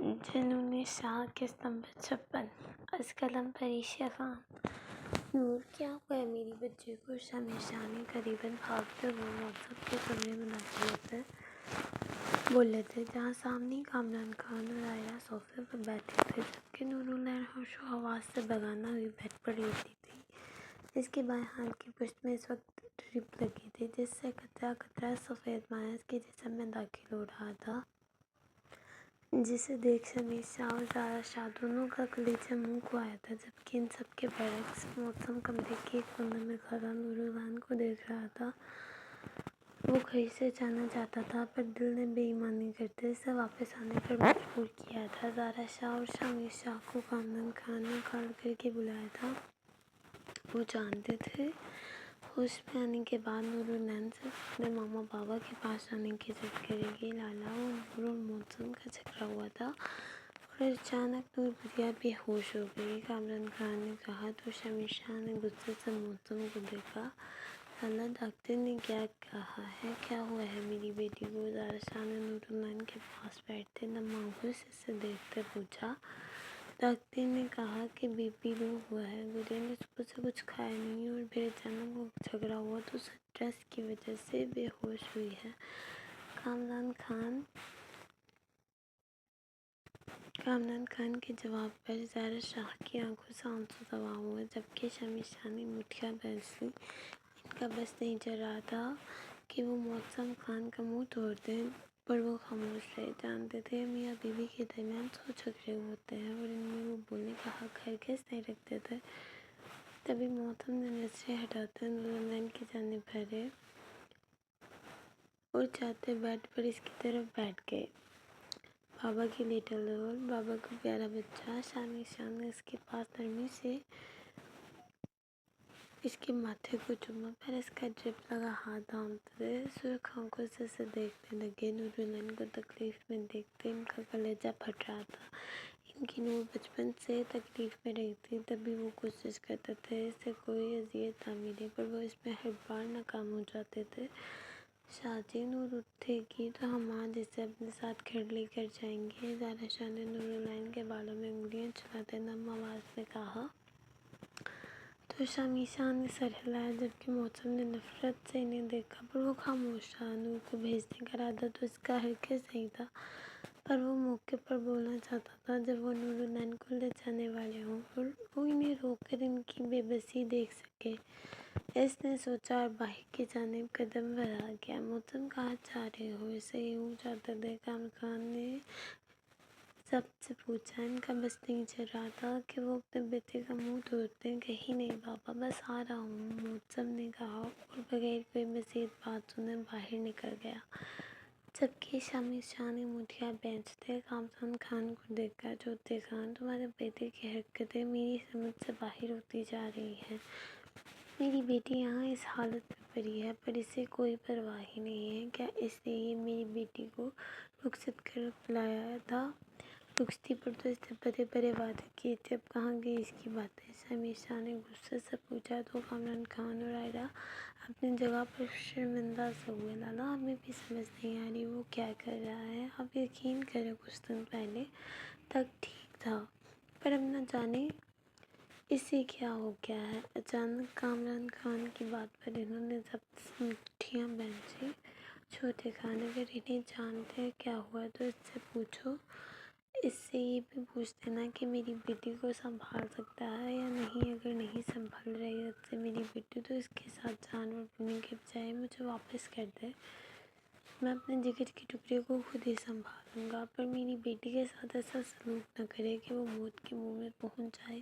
جنون شاہ قسط نمبر 56 از قلم پریشی خان۔ نور کیا ہوا ہے میری بچی کو؟ شمع شاہ نے قریباً بھاگتے ہوئے موصف کے کمرے میں داخل ہو کر بولے تھے، جہاں سامنے کامران خان اور عائرہ صوفے پر بیٹھے تھے، جبکہ نور العین ہوش و حواس سے بیگانہ ہوئی بیڈ پر لیٹی تھی۔ اس کے بائیں ہاتھ کی پشت میں اس وقت ڈرپ لگی تھی، جس سے قطرہ قطرہ سفید مائع اس کے جسم میں داخل ہو رہا تھا، جسے دیکھ شمع شاہ اور زارا شاہ دونوں کا کلیجہ منہ کو آیا تھا، جبکہ ان سب کے برعکس موسم کمرے کے ایک کونے میں کھڑا نور العین کو دیکھ رہا تھا۔ وہ کہیں سے جانا چاہتا تھا، پر دل نے بے ایمانی کرتے اسے واپس آنے پر مجبور کیا تھا۔ زارا شاہ اور شمع شاہ کو کامران خان نے کھڑا کر کے بلایا تھا۔ وہ جانتے تھے ہوش میں آنے کے بعد نور العین صرف اپنے ماما بابا کے پاس جانے کی ضد کرے گی۔ لالا اور نور اور موسم کا جھگڑا ہوا تھا اور اچانک نور بٹیا بے ہوش ہو گئی۔ کامران خان نے کہا تو شمع شاہ نے غصے سے موسم کو دیکھا۔ لالا، ڈاکٹر نے کیا کہا ہے؟ کیا ہوا ہے میری بیٹی کو؟ زارا شاہ نے نور العین کے پاس بیٹھتے دم آغوش سے دیکھتے پوچھا۔ ڈاکٹر نے کہا کہ بی پی لو ہوا ہے، گڑیا نے صبح سے کچھ کھایا نہیں اور پھر اچانک وہ جھگڑا ہوا تو سٹریس کی وجہ سے بے ہوش ہوئی ہے۔ کامران خان کے جواب پر زارا شاہ کی آنکھوں سے آنسو سوا ہوئے، جبکہ شمع شاہ نے مٹھیاں باندھ لیں۔ ان کا بس نہیں چل رہا تھا کہ وہ موسم خان کا منہ توڑ دیں، پر وہ خاموش رہے۔ جانتے تھے میاں بیوی کے درمیان 100 جھگڑے ہوتے ہیں اور ان میں وہ بولنے کا حق ہرگز نہیں رکھتے تھے۔ تبھی موسم نے نظریں ہٹاتے نور العین کی جانب پھیرے اور چاہتے بیڈ پر اس کی طرف بیٹھ گئے۔ بابا کی لٹل ڈال، بابا کا پیارا بچہ۔ شمع شاہ نے اس کے پاس نرمی سے اس کے ماتھے کو چوما، پھر اس کا ڈرپ لگا ہاتھ تھامتے سرخ آنکھوں سے اسے دیکھنے لگے۔ نور العین کو تکلیف میں دیکھتے ان کا کلیجہ پھٹ رہا تھا۔ ان کی نور بچپن سے تکلیف میں رہی تھی، تب بھی وہ کوشش کرتے تھے اسے کوئی اذیت نہ ملے، پر وہ اس میں ہر بار ناکام ہو جاتے تھے۔ شاہ جی، نور اٹھے گی تو ہم آج اسے اپنے ساتھ گھر لے کر جائیں گے، زارا شاہ نے نور العین کے بالوں میں انگلیاں چلاتے نم آواز میں کہا۔ تو شمع شاہ نے سر ہلایا، جبکہ موسم نے نفرت سے انہیں دیکھا، پر وہ خاموش رہا۔ نور کو بھیجنے کا ارادہ تو اس کا ہرگز نہیں تھا، پر وہ موقع پر بولنا چاہتا تھا جب وہ نور العین کو لے جانے والے ہوں اور وہ انہیں روک کر ان کی بے بسی دیکھ سکے۔ اس نے سوچا اور باہر کی جانب قدم بڑھا گیا۔ موسم، کہاں جا رہے ہو؟ اسے یوں جاتے دیکھ کامران خان نے سب سے پوچھا۔ ان کا بس نہیں چل رہا تھا کہ وہ اپنے بیٹے کا منہ توڑتے۔ کہیں نہیں بابا، بس آ رہا ہوں، موسم نے کہا اور بغیر کوئی مزید بات سنے باہر نکل گیا، جبکہ شمع شاہ نے مٹھیاں باندھتے کامران خان کو دیکھا۔ چوتھے خان، تمہارے بیٹے کی حرکتیں میری سمجھ سے باہر ہوتی جا رہی ہیں۔ میری بیٹی یہاں اس حالت میں پڑی ہے، پر اسے کوئی پرواہ ہی نہیں ہے۔ کیا اس نے ہی میری بیٹی کو رخصت کر لایا تھا؟ رخصتی پر تو اس نے بڑے بڑے وعدے کیے تھے، اب کہاں گئی اس کی باتیں؟ شمع شاہ نے غصے سے پوچھا۔ تو کامران خان اور عائرہ اپنی جگہ پر شرمندہ سے ہوئے۔ لالا، ہمیں بھی سمجھ نہیں آ رہی وہ کیا کر رہا ہے۔ آپ یقین کریں کچھ دن پہلے تک ٹھیک تھا، پر اب نہ جانے اسے کیا ہو گیا ہے۔ اچانک کامران خان کی بات پر انہوں نے ضبط سے مٹھیاں باندھی۔ چھوٹے خان، اگر انہیں جانتے کیا ہوا تو اس سے پوچھو، اس سے یہ بھی پوچھ دینا کہ میری بیٹی کو سنبھال سکتا ہے یا نہیں۔ اگر نہیں سنبھال رہی اس سے میری بیٹی تو اس کے ساتھ جانور بننے کے بجائے مجھے واپس کر دے، میں اپنے جگر کے ٹکڑے کو خود ہی سنبھالوں گا، پر میری بیٹی کے ساتھ ایسا سلوک نہ کرے کہ وہ موت کے منہ میں پہنچ جائے۔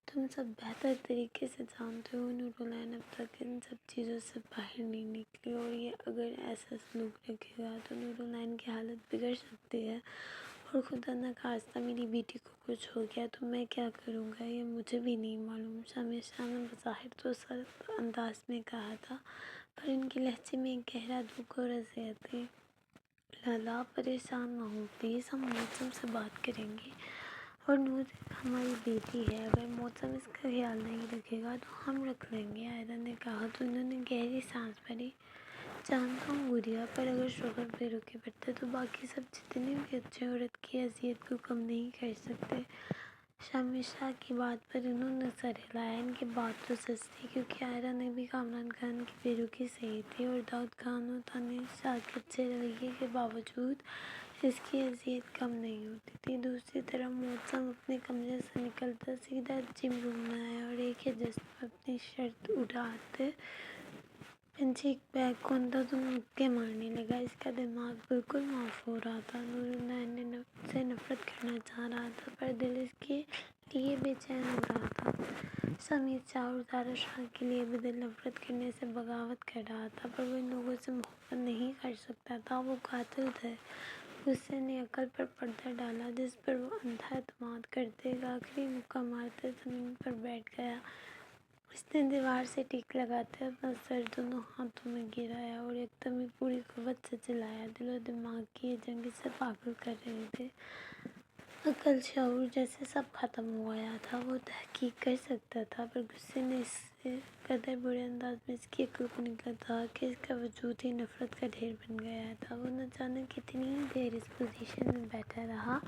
تم سب بہتر طریقے سے جانتے ہو نور العین اب تک ان سب چیزوں سے باہر نہیں نکلی، اور یہ اگر ایسا سلوک رکھے گا تو نور العین کی حالت بگڑ سکتی ہے، اور خدا نخواستہ میری بیٹی کو کچھ ہو گیا تو میں کیا کروں گا یہ مجھے بھی نہیں معلوم۔ شمع شاہ نے بظاہر تو سخت انداز میں کہا تھا، پر ان کے لہجے میں ایک گہرا دکھ اور اذیت تھی۔ لالا، پریشان نہ ہو پلیز، ہم موسم سے بات کریں گے، اور نور ہماری بیٹی ہے، اگر موسم اس کا خیال نہیں رکھے گا تو ہم رکھ لیں گے، عائرہ نے کہا۔ تو انہوں نے گہری سانس بھری، جانتا ہوں گڑیا، پر اگر شوہر بے رکے پڑتے تو باقی سب جتنے بھی اچھے عورت کی اذیت کو کم نہیں کر سکتے۔ شاہ کی بات پر انہوں نے سر ہلایا۔ ان کی بات تو سچ تھی، کیونکہ آئرہ نے بھی کامران خان کی بے رکی سہی تھی اور داؤد خان و دانش شاہ کے اچھے رویے کے باوجود اس کی اذیت کم نہیں ہوتی تھی۔ دوسری طرف معتصم اپنے کمرے سے نکلتا سیدھا جم روم میں آیا اور ایک ہی جست میں اپنی شرٹ اٹھاتے پیچھے ایک بیگ کھولتا تو مکے مارنے لگا۔ اس کا دماغ بالکل معاف ہو رہا تھا۔ نوراللہ سے نفرت کرنا چاہ رہا تھا، پر دل اس کے لیے بے چین ہو رہا تھا۔ شمیر شاہ اور زارا شاہ کے لیے بھی دل نفرت کرنے سے بغاوت کر رہا تھا، پر وہ ان لوگوں سے محبت نہیں کر سکتا تھا۔ وہ قاتل تھے۔ غصے نے عقل پر پردہ ڈالا، جس پر وہ اندھا اعتماد کرتے ایک آخری مکہ مارتے زمین پر بیٹھ گیا۔ اس نے دیوار سے ٹیک لگاتے اپنا سر دونوں ہاتھوں میں گرایا اور یکدم پوری قوت سے چلایا۔ دل و دماغ کی یہ جنگ اسے پاگل کر رہی تھی۔ عقل، شعور جیسے سب ختم ہو گیا تھا۔ وہ تحقیق کر سکتا تھا، پر غصے نے اس قدر برے انداز میں اس کی عقل کو نگل دیا کہ اس کا وجود ہی نفرت کا ڈھیر بن گیا تھا۔ وہ نہ جانے کتنی دیر اس پوزیشن میں بیٹھا رہا،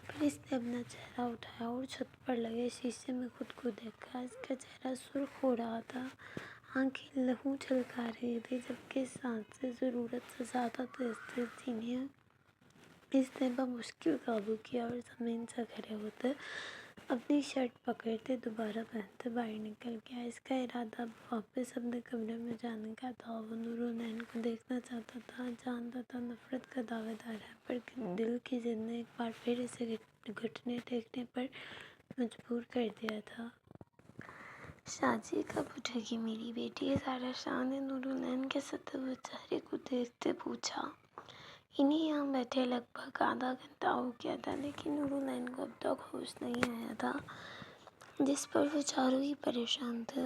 پھر اس نے اپنا چہرہ اٹھایا اور چھت پر لگے شیشے میں خود کو دیکھا۔ اس کا چہرہ سرخ ہو رہا تھا، آنکھیں لہو چھلکا رہی تھیں، جبکہ سانسیں ضرورت سے زیادہ تیز تیز تھیں۔ اس نے بمشکل قابو کیا اور زمین سے کھڑے ہوتے اپنی شرٹ پکڑتے دوبارہ پہنتے باہر نکل گیا۔ اس کا ارادہ اب واپس اپنے کمرے میں جانے کا تھا۔ وہ نورالعین کو دیکھنا چاہتا تھا، جانتا تھا نفرت کا دعوے دار ہے، پر دل کی ضد نے ایک بار پھر اسے گھٹنے ٹیکنے پر مجبور کر دیا تھا۔ شاہ جی کب اٹھے گی میری بیٹی؟ زارا شاہ نے نورالعین کے ستے ہوئے چہرے کو دیکھتے پوچھا۔ انہیں یہاں بیٹھے لگ بھگ آدھا گھنٹہ ہو گیا تھا، لیکن نورالعین کو اب تک ہوش نہیں آیا تھا، جس پر وہ چاروں ہی پریشان تھے۔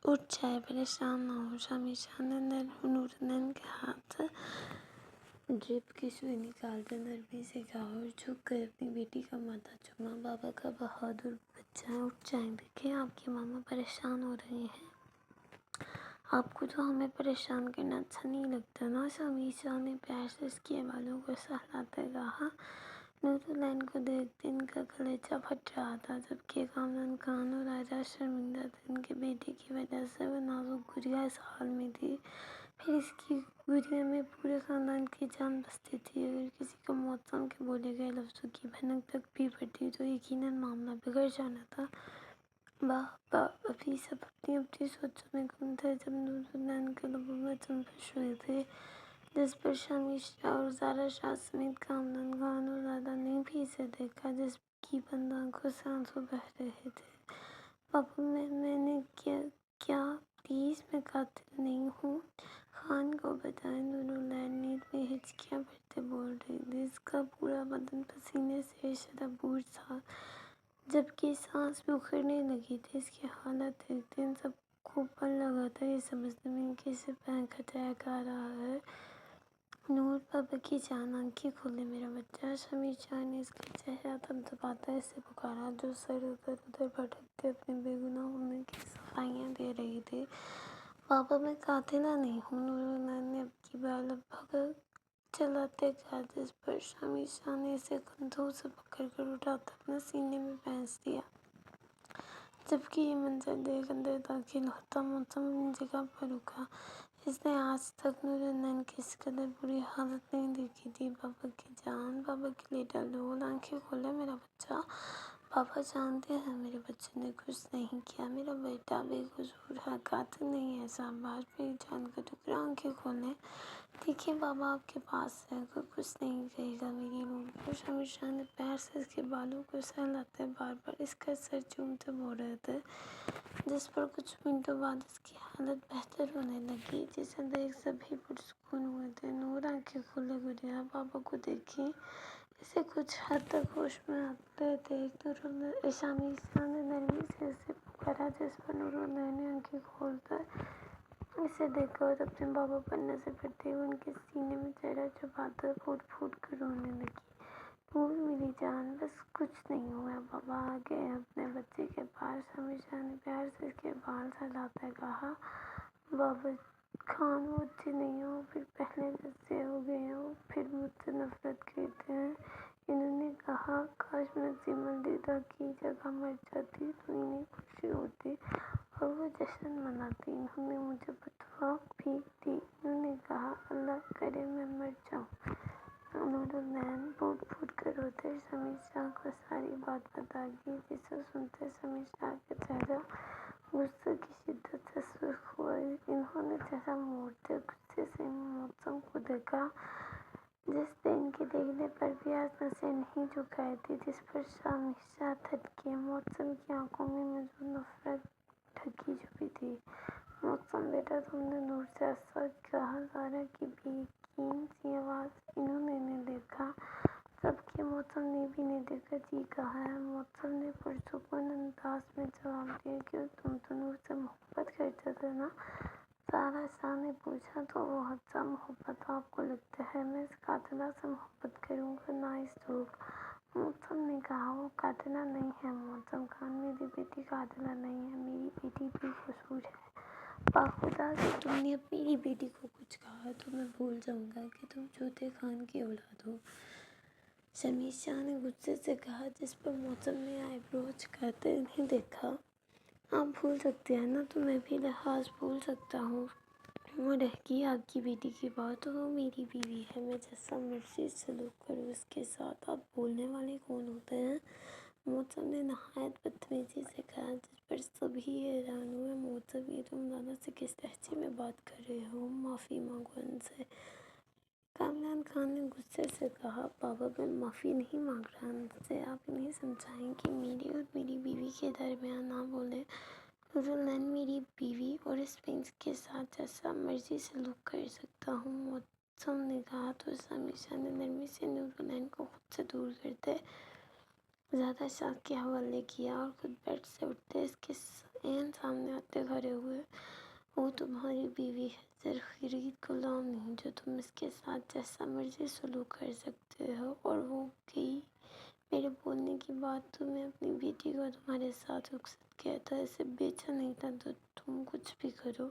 اٹھ جائے، پریشان نہ ہو۔ شمیر شاہ نے نورالعین کے ہاتھ سے ڈرپ کی سوئی نکالتے نرمی سے کہا اور جھک کر اپنی بیٹی کا ماتھا چوما۔ بابا کا بہادر بچہ ہے، اٹھ جائیں۔ دیکھیں آپ کی ماما پریشان ہو رہی ہیں۔ آپ کو تو ہمیں پریشان کرنا اچھا نہیں لگتا نا؟ شمیر شاہ نے پیار سے اس کے بالوں کو سہلاتے کہا۔ نورالعین کو دیکھتے ان کا کلیجہ پھٹ رہا تھا، جبکہ کامران خان اور آئرہ شرمندہ تھے۔ ان کے بیٹے کی وجہ سے وہ نازک گڑیا اس حال میں تھی، پھر اس کی گڑیا میں پورے خاندان کی جان بستی تھی۔ اگر کسی کو معتصم کے بولے گئے لفظوں کی بھنک تک بھی پڑتی تو یقیناً معاملہ بگڑ جانا تھا۔ ابھی سب اپنی اپنی سوچوں میں گم تھے جب نورالعین کے لبوں میں جنبش ہوئی تھی، جس پر شمیر شاہ اور زارا شاہ سمیت کامران خان اور آئرہ نے بھی اسے دیکھا، جس کی بند آنکھوں سے آنسو بہہ رہے تھے۔ پاپا، میں نے کیا؟ پلیز، میں قاتل نہیں ہوں۔ خان کو بتائیں۔ نورالعین نیند میں ہچکیاں بھرتے بول رہی تھی۔ اس کا پورا بدن پسینے سے شرابور تھا، جبکہ سانس بھی اکھڑنے لگی تھی۔ اس کی حالت دیکھتے ان سب کو پل لگا تھا یہ سمجھنے میں کہ اسے پینک اٹیک آ رہا ہے۔ نور، بابا کی جان، آنکھیں کھولیں میرا بچہ۔ شمیر شاہ نے اس کا چہرہ تھپتھپاتے اسے پکارا، جو سر ادھر ادھر بھٹکتے اپنے بے گناہ ہونے کی صفائیاں دے رہی تھی۔ بابا، میں قاتلہ نہیں ہوں، نورالعین نے اب کی بار لب بھگ چلاتے کہا، جس پر شمیر شاہ نے اسے کندھوں سے پکڑ کر اٹھاتے اپنے سینے میں پھینس دیا۔ جبکہ یہ منظر دیکھ اندر داخل ہوتا معتصم اپنی جگہ پر رکا۔ اس نے آج تک نورالعین کی اس قدر بری حالت نہیں دیکھی تھی۔ بابا کی جان، بابا کے لیے ڈلول، آنکھیں کھولیں میرا بچہ۔ بابا جانتے ہیں میرے بچے نے کچھ نہیں کیا، میرا بیٹا بے قصور ہے، قاتل نہیں ہے۔ شاباش میری جان کا ٹکڑا، آنکھیں کھولیں۔ دیکھیں بابا آپ کے پاس ہے، کوئی کچھ نہیں کہے گا میری روح کو۔ شمیر شاہ نے پیار سے اس کے بالوں کو سہلاتے بار بار اس کا سر چومتے بول رہے تھے، جس پر کچھ منٹوں بعد اس کی حالت بہتر ہونے لگی، جسے دیکھ سبھی پرسکون ہوئے تھے۔ نور، آنکھیں کھولیں گڑیا، بابا کو دیکھیں۔ اسے کچھ حد تک ہوش میں آتے دیکھ شمیر شاہ نے نرمی سے اسے پکارا، جس پر نورالعین نے آنکھیں کھول کر اسے دیکھا اور اپنے بابا پر نظر پڑتے ہوئے ان کے سینے میں چہرہ چھپاتے پھوٹ پھوٹ کر رونے لگی۔ نور میری جان، بس کچھ نہیں ہوا، بابا آ گئے اپنے بچے کے پاس۔ شمیر شاہ نے پیار سے اس کے بال سہلاتے کہا۔ بابا خان وہ اچھے نہیں ہو، پھر پہلے جیسے ہو گئے ہو، پھر مجھ سے نفرت کرتے ہیں۔ انہوں نے کہا کاش میں نسیم الدیدہ کی جگہ مر جاتی تو انہیں خوشی ہوتی اور وہ جشن مناتی۔ انہوں نے مجھے بددعا بھی دی۔ انہوں نے کہا اللہ کرے میں مر جاؤں۔ نورالعین پھوٹ پھوٹ کر روتے سمیر شاہ کو ساری بات بتا دی، جسے سنتے سمیر شاہ کا چہرہ غصے کی شدت سے سرخ ہوا۔ انہوں نے چہرہ موڑتے غصے سے معتصم کو دیکھا، جس نے ان کے دیکھنے پر بھی آج نظر نہیں جھکائی تھی، جس پر سمیر شاہ تھڑکے۔ معتصم کی آنکھوں میں محض نفرت ڈھکی چھپی تھی۔ معتصم بیٹا تم نے نور سے ایسا کہا؟ زہرا کی بے یقین سی آواز۔ انہوں نے انہیں دیکھا جبکہ معتصم نے بھی نہیں دیکھا۔ جی کہا ہے۔ معتصم نے پرسکون انداز میں جواب دیا، کیوں تم تو نور سے محبت کرتے تھے نا؟ زہرا شاہ نے پوچھا تو بہت سا محبت آپ کو لگتا ہے میں اس قاتلہ سے محبت کروں گا؟ نہ اس دھوکہ۔ معتصم نے کہا وہ قاتلہ نہیں ہے معتصم خان، میری بیٹی قاتلہ نہیں ہے، میری بیٹی بے قصور ہے۔ باخدا کہ تم نے اب میری بیٹی کو کچھ کہا تو میں بھول جاؤں گا کہ تم چوتھے خان کی اولاد ہو، سمیر شاہ نے غصے سے کہا، جس پر معتصم نے آئی برو اچکاتے انہیں دیکھا۔ آپ بھول سکتے ہیں نا تو میں بھی لحاظ بھول سکتا ہوں، اور رہ گئی آپ کی بیٹی کی بات تو وہ میری بیوی ہے، میں جیسا مرضی سلوک کروں اس کے ساتھ، آپ بولنے والے کون ہوتے ہیں؟ معتصم نے نہایت بدتمیزی سے کہا، جس پر سبھی حیران ہوئے۔ معتصم یہ تم لالا سے کس لہجے میں بات کر رہے ہو؟ معافی مانگو ان سے۔ کامران خان نے غصے سے کہا، بابا میں معافی نہیں مانگ رہا ان سے، آپ انہیں سمجھائیں کہ میری اور میری بیوی کے درمیان نہ بولیں۔ نورالعین میری بیوی اور اس پرنس کے ساتھ جیسا مرضی سلوک کر سکتا ہوں۔ معتصم نے کہا تو سمیر شاہ نے نرمی سے نورالعین کو خود سے دور کرتے زیادہ شاہ کے حوالے کیا اور خود بیڈ سے اٹھتے اس کے عین سامنے آتے کھڑے ہوئے۔ وہ تمہاری بیوی ہے، زرخیرید غلام نہیں جو تم اس کے ساتھ جیسا مرضی سلوک کر سکتے ہو، اور وہ گئی میرے بولنے کی بات تو میں اپنی بیٹی کو تمہارے ساتھ رخصت کہتا، اسے بیچا نہیں تھا تو تم کچھ بھی کرو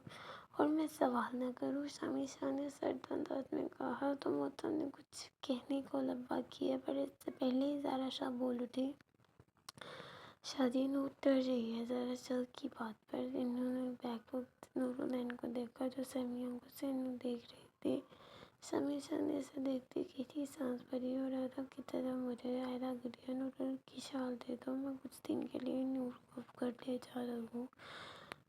اور میں سوال نہ کروں، سمیر شاہ نے سرد انداز میں کہا۔ تو معتصم نے کچھ کہنے کو لبا کیا، پر اس سے پہلے ہی زہرا شاہ بول اٹھی، شادی نوٹ ڈر رہی ہے زہرا شاہ کی بات پر۔ انہوں نے بیک وقت نورالعین کو دیکھا جو سہمی آنکھوں سے انہیں دیکھ رہی تھی۔ سمیر شاہ نے اسے دیکھتے گہری سانس بھری اور آئرہ کی طرح مڑے۔ آئرہ گڑیا نور کی شال دے دو، میں کچھ دن کے لیے نور کو گھر لے جا رہا ہوں،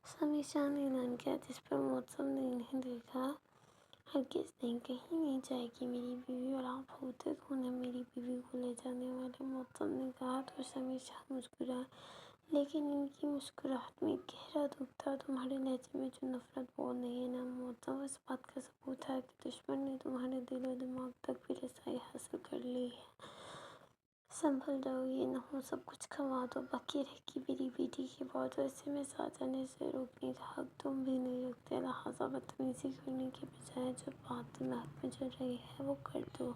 سمیر شاہ نے اعلان کیا، جس پر معتصم نے انہیں دیکھا۔ ہرگز نہیں، کہیں نہیں جائے گی میری بیوی، اور آپ ہوتے کون ہیں میری بیوی کو لے جانے والے؟ معتصم نے کہا تو سمیر شاہ مسکرائے، لیکن ان کی مسکراہٹ میں ایک گہرا دکھ تھا۔ تمہارے لہجے میں جو نفرت وہ نہیں نا معتصم، اس بات کا ثبوت ہے کہ دشمن نے تمہارے دل و دماغ تک بھی رسائی حاصل کر لی ہے۔ سنبھل جاؤ، یہ نہ ہو سب کچھ کھوا دو، باقی رہ گئی میری بیٹی کی بات، ویسے میں ساتھ جانے سے روکنے کا حق تم بھی نہیں رکھتے، لہٰذا بدتمیزی کرنے کے بجائے جو بات دماغ میں چل رہی ہے وہ کر دو،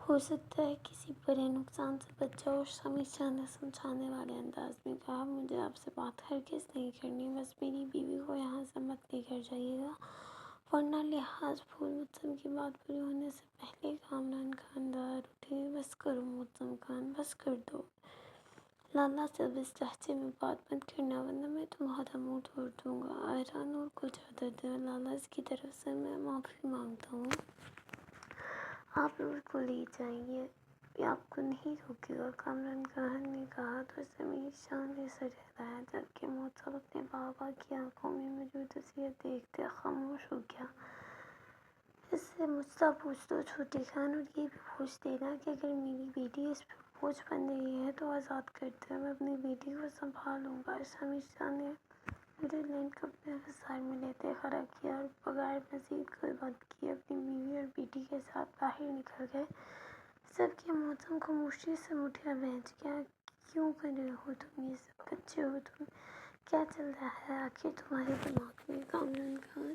ہو سکتا ہے کسی بڑے نقصان سے بچ جاؤ۔ سمیر شاہ نے سمجھانے والے انداز میں کہا، مجھے آپ سے بات ہرگز نہیں کرنی، بس میری بیوی کو یہاں سے مت لے کر جائیے گا، ورنہ لحاظ بھول۔ معتصم کی بات پوری ہونے سے پہلے کامران خان دار اٹھے، بس کرو معتصم خان، بس کر دو، لالا سے اب اس لہجے میں بات مت کرنا ورنہ میں تمہارا منہ توڑ دوں گا۔ آئرہ نور کو چادر دو، لالا اس کی طرف سے میں معافی مانگتا ہوں، آپ نور کو لے جائیے، یہ آپ کو نہیں روکے گا، کامران خان نے کہا تو سمیر شاہ نے سر ہلایا، جبکہ معتصم اپنے بابا کی آنکھوں میں موجود اذیت دیکھتے خاموش ہو گیا۔ اس سے مجھ پوچھ دو چھوٹے خان، اور یہ بھی پوچھ لینا کہ اگر میری بیٹی اس پر بوجھ بن رہی ہے تو آزاد کر دیں، میں اپنی بیٹی کو سنبھالوں گا۔ سمیر شاہ نے نورالعین کو اپنے حصار میں لیتے کھڑا کیا اور بغیر مزید کوئی بات کیے اپنی بیوی اور بیٹی کے ساتھ باہر نکل گئے، جبکہ معتصم خاموشی سے مٹھیاں بھینچ گیا۔ کیوں کر رہے ہو تم یہ سب؟ بچے ہو تم، کیا چل رہا ہے آخر تمہارے دماغ میں؟ کامران خان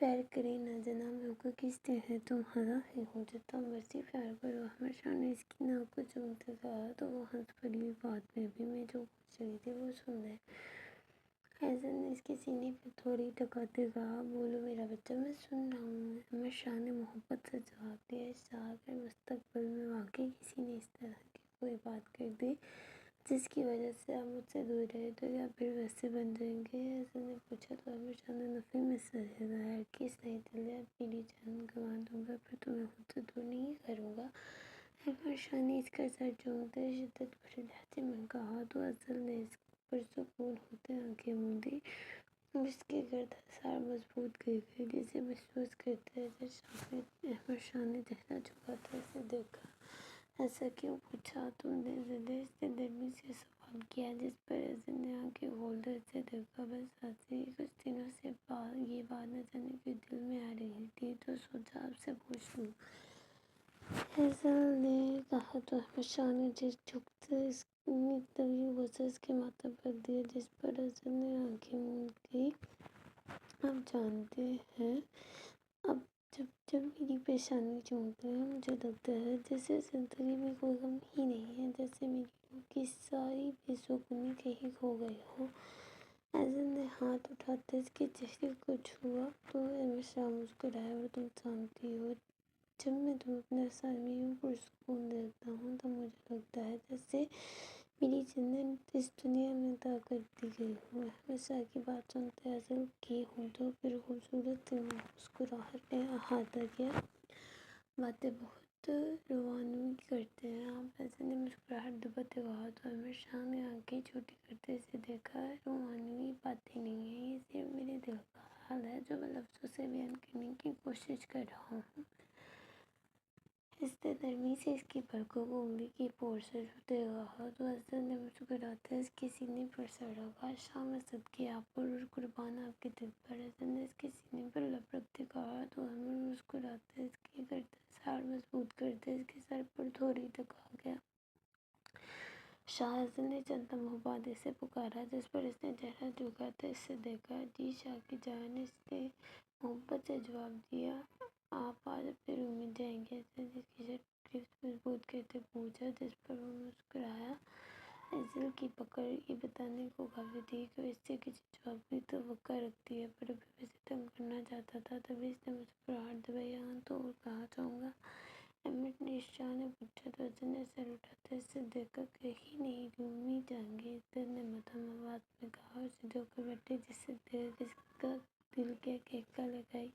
پیار کرے نہ جناب ہوگا کس ہے تمہارا ہے ہو جتا مرضی پیار کرو۔ احمد شاہ نے اس کی ناک کو چومتے کہا تو وہ ہنس پڑی، بات میں بھی میں جو پوچھ رہی تھی وہ سن لے۔ حیضل نے اس کے سینے پہ تھوڑی ٹکاتے کہا، بولو میرا بچہ، میں سن رہا ہوں۔ احمد شاہ نے محبت سے جواب دیا، اشتہا اگر مستقبل میں واقعی کسی نے اس طرح کی کوئی بات کر دی جس کی وجہ سے آپ مجھ سے دور رہے تو کیا پھر ویسے بن جائیں گے؟ حیضل نے پوچھا تو احمد شاہ نے نفی میں سر ہلایا، ہرگز نہیں دلیا، اب میری جان گنوا دوں گا پر تمہیں خود سے دور نہیں کروں گا۔ احمد شاہ نے اس کا سر چومتے شدت بھرے لہجے میں کہا تو حیضل نے اس پرسکون ہوتے آنکھیں موندی اور اس کے گرد حصار مضبوط گر گئے جسے محسوس کرتے احمد شاہ نے چہرہ جھکاتے اسے دیکھا۔ ایسا کیوں پوچھا تم نے؟ اس نے نرمی سے سوال کیا، جس پر حیضل نے آنکھیں کھولتے اسے دیکھا۔ بس ایسے ہی، کچھ دنوں سے یہ بات نہ جانے کیوں دل میں آ رہی تھی تو سوچا آپ سے پوچھ لوں، حیضل نے کہا تو احمد شاہ نے جھکتے ایک طویل بوسہ اس کے ماتھے پر دیا، جس پر حیضل نے آنکھیں موند لی۔ آپ جانتے ہیں، اب جب جب میری پیشانی چومتے ہیں مجھے لگتا ہے جیسے زندگی میں کوئی غم ہی نہیں ہے، جیسے میری روح کی ساری بے سکونی کہیں کھو گئی ہو۔ حیضل نے ہاتھ اٹھاتے اس کے چہرے کو چھوا تو احمد شاہ مسکرائے، اور تم جانتی ہو جب میں تمہیں اپنے ساتھ میں یوں پرسکون دیکھتا ہوں تو مجھے لگتا ہے جیسے میری جنت اس دنیا میں عطا کر دی گئی ہو۔ احمد شاہ کی بات سنتے حیضل کی ہونٹوں پر خوبصورت سی مسکراہٹ نے احاطہ کیا۔ باتیں بہت روانوی کرتے ہیں آپ، حیضل نے مسکراہٹ دباتے کہا تو احمد شاہ نے آنکھیں چھوٹی کرتے اسے دیکھا۔ روانوی باتیں نہیں ہیں، یہ صرف میرے دل کا حال ہے جو میں لفظوں سے بیان کرنے کی کوشش کر رہا ہوں۔ اس نے نرمی سے اس کی پلکوں کو انگلی کی پور سے چھوتے کہا تو حیضل نے مسکراتے اس کے سینے پر سر رکھا، شاہ میں صدقے آپ پر اور قربان آپ کے دل پر۔ حیضل نے اس کے سینے پر لب رکھتے کہا تو احمد مسکراتے اس کی گرد حصار مضبوط کرتے اس کے سر پر تھوڑی ٹکا گیا۔ شاہ، حیضل نے چند لمحوں بعد اسے پکارا، جس پر اس نے چہرہ جھکاتے اسے دیکھا۔ جی شاہ کی جان، اس نے محبت سے جواب دیا۔ آپ آج اپنے روم میں جائیں گے؟ حیضل نے اس کی شرٹ کی گرفت مضبوط کرتے پوچھا، جس پر وہ مسکرایا۔ حیضل کی پکڑ یہ بتانے کو کافی تھی کہ وہ اس سے کسی جواب کی توقع رکھتی ہے، پر ابھی وہ اسے تنگ کرنا چاہتا تھا، تبھی اس نے مسکراہٹ دبائی۔ ہاں تو اور کہاں جاؤں گا؟ احمد شاہ نے پوچھا تو حیضل نے سر اٹھاتے اسے دیکھا، کہیں نہیں، روم ہی جائیں گے۔ حیضل نے مدھم آواز میں کہا اور سیدھے ہو کر بیٹھی، جس سے دیکھ کر اس کا دل کیا کہکا لگائی۔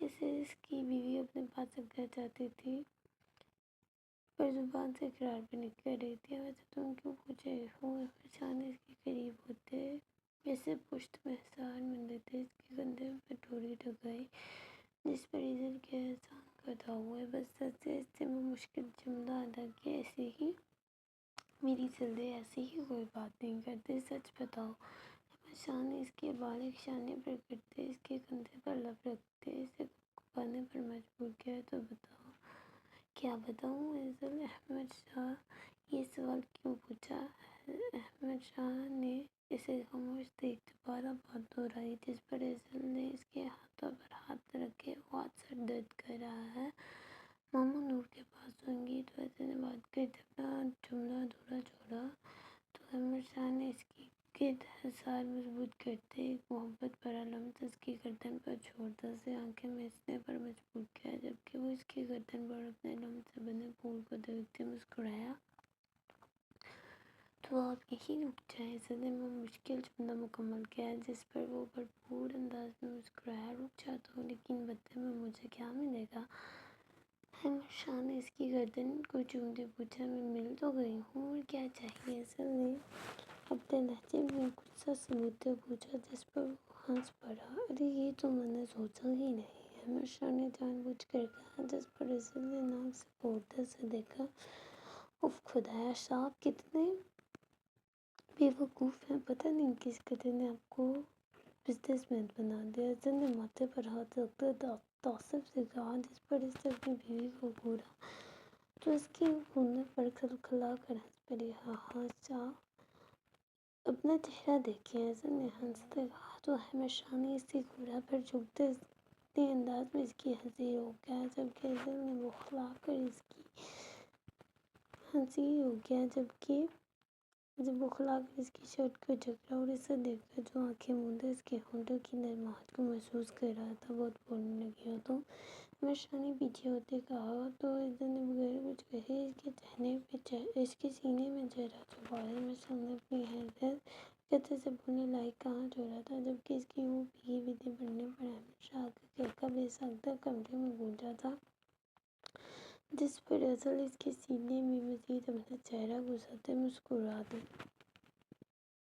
اسے اس کی بیوی اپنے پاس رکھنا چاہتی تھی پر زبان سے اقرار بھی نہیں کر رہی تھی۔ ویسے تم کیوں پوچھ رہے ہو؟ احمد شاہ نے اس کے قریب ہوتے اسے پشت میں حصار میں لیتے اس کے کندھے پر تھوڑی ٹکائی، جس پر حیضل کے احسان کا ادا ہوا۔ بس سچ سے اس نے وہ مشکل جملہ ادا کیا، ایسے ہی میری جلدی، ایسے ہی کوئی بات نہیں کرتے، سچ بتاؤ۔ احمد شاہ نے اس کے بالغ شانے پر کرتے اس کے کندھے پر لب رکھتے اسے گپگپانے پر مجبور کیا، تو بتاؤ۔ کیا بتاؤں؟ حیضل احمد شاہ یہ سوال کیوں پوچھا؟ احمد شاہ نے اسے خاموش دیکھ دوبارہ بات دہرائی، جس پر حیضل نے اس کے ہاتھوں پر ہاتھ رکھے، وہ آج سر درد کر رہا ہے، ماما نور کے پاس ہوں گی۔ تو حیضل نے بات کرتے اپنا جملہ ادھورا چھوڑا تو احمد شاہ نے اس کی گرد حصار مضبوط کرتے ایک محبت بھرا لمس اس کی گردن پر چھوڑتا، اسے آنکھیں میچنے پر مجبور کیا، جبکہ وہ اس کی گردن پر اپنے لمس سے بنے پھول کو دیکھتے مسکرایا۔ تو آپ یہیں رک جائیں۔ حیضل نے وہ مشکل جملہ مکمل کیا، جس پر وہ بھرپور انداز میں مسکرایا۔ رک جاتا ہوں، لیکن بدلے میں مجھے کیا ملے گا؟ احمد شاہ نے اس کی گردن کو چومتے پوچھا۔ میں مل تو گئی ہوں، اور کیا چاہیے؟ حیضل نے اپنے لہجے میں کچھ سا سلوتے پوچھا، جس پر وہ ہنس پڑا۔ ارے یہ تو میں نے سوچا ہی نہیں، احمد شاہ نے جان بوجھ کر کہا، جس پر حیضل نے ناک سے پھوڑتے اسے دیکھا۔ اف خدایا، شاہ آپ کتنے بے وقوف ہیں، پتہ نہیں کس قدر نے آپ کو بزنس مین بنا دیا۔ حیضل نے ماتھے پر ہاتھ رکھتے تعصب سے کہا، جس پر اس نے اپنی بیوی کو گھورا تو اس کی گھورنے پر کھلکھلا کر ہنس پڑی۔ ہاں ہاں شاہ، اپنا چہرہ دیکھیں، حیضل نے ہنستے کہا تو احمد شاہ نے اسی گھوڑا پر جھکتے اتنے انداز میں اس کی ہنسی روک گیا جبکہ ازل نے بوکھلا کر اس کی ہنسی روک گیا جب بوکھلا کر اس کی شرٹ کو جکڑا اور اسے دیکھ کر جو آنکھیں موندے اس کے ہونٹوں کی نرماہٹ کو محسوس کر رہا تھا بہت بولنے لگی ہو تو مرشانی پیچھے ہوتے کہا تو ازل نے بغیر کچھ کہے اس کے سینے میں چہرہ چھپایا۔ مرسل نے اپنی حیرت قطع سے بولنے لائق کہاں چھوڑا تھا جبکہ اس کی وہ بھیگی باتیں پڑھنے پر احمد شاہ کا کہکہ بے ساختہ کمرے میں گونجا تھا، جس پر ازل اس کے سینے میں مزید اپنا چہرہ گھساتے مسکرا دی۔